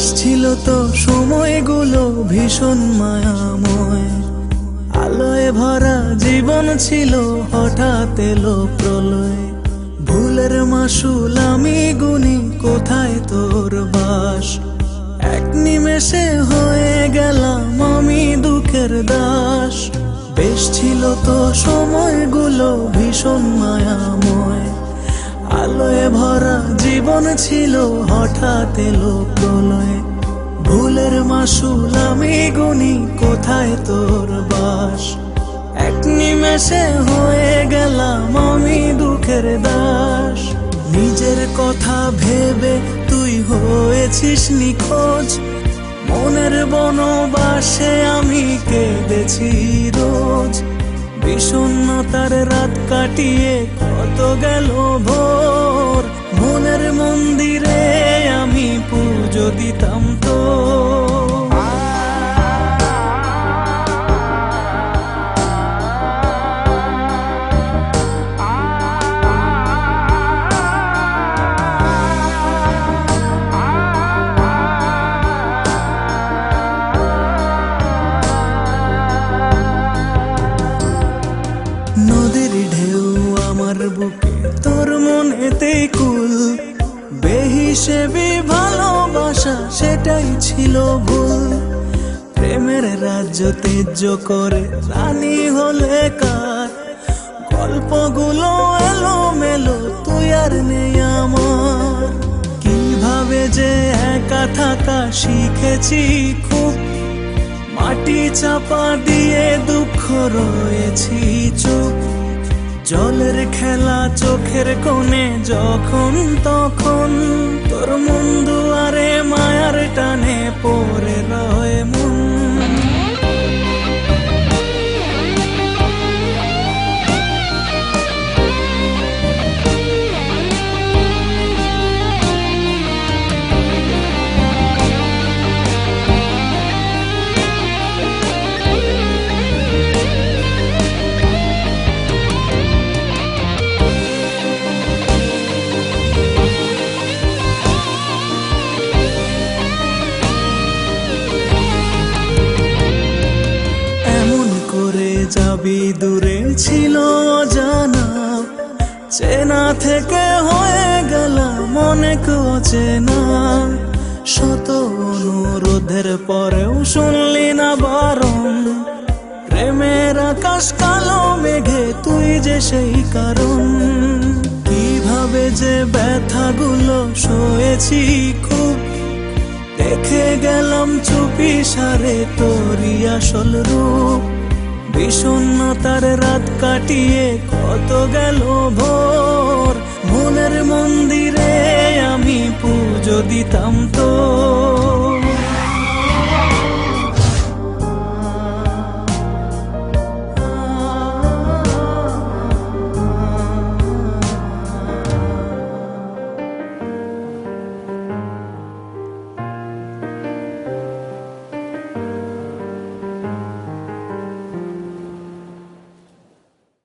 বেশ ছিল তো সময়গুলো ভীষণ মায়াময়, আলোয় ভরা জীবন ছিল, হঠাৎ এলো প্রলয়। ভুলের মাসুল আমি গুনি, কোথায় তোর বাস? এক নিমেষে হয়ে গেলাম আমি দুঃখের দাস। বেশ ছিল তো সময়গুলো ভীষণ মায়াময়, আলোয় ভরা জীবন ছিল, হঠাৎ এলো প্রলয়। ভুলের মাসুল আমি গুনি, কোথায় তোর বাস? এক নিমেষে হয়ে গেলাম আমি দুঃখের দাস। নিজের কথা ভেবে তুই হয়েছিস নিখোঁজ, মনের বনবাসে আমি কেঁদেছি রোজ। বিষণ্ণতার রাত কাটিয়ে কত গেল ভোর, মনের মন্দিরে আমি পুজো দিতাম তো। নদীর ঢেউ আমার বুকে, তোর মনেতেই কুল, বেহিসেবি ভালোবাসা সেটাই ছিল ভুল। প্রেমের রাজ্য ত্যায্য করে রানী হলে কার, গল্পগুলো এলো মেলো, তুই আর নেই আমার। কিভাবে যে একা থাকা শিখেছি খুব, মাটি চাপা দিয়ে দুঃখ রয়েছি চুপ। জলের খেলা চোখের কোণে যখন তখন, তোর মন দুয়ারে মায়ার টানে পড়ে রয় মন। যাবি দূরে ছিল জানা, চেনা থেকে হয়ে গেলাম অনেক অচেনা। শত অনুরোধের পরেও শুনলি না বারণ, প্রেমের আকাশ কালো মেঘে তুই যে সেই কারণ। কিভাবে যে ব্যথাগুলো সয়েছি খুব, দেখে গেলাম চুপি সারে তোরই আসল রূপ। বিষণ্ণতার রাত কাটিয়ে কত গেল ভোর, মনের মন্দিরে আমি পুজো দিতাম তো।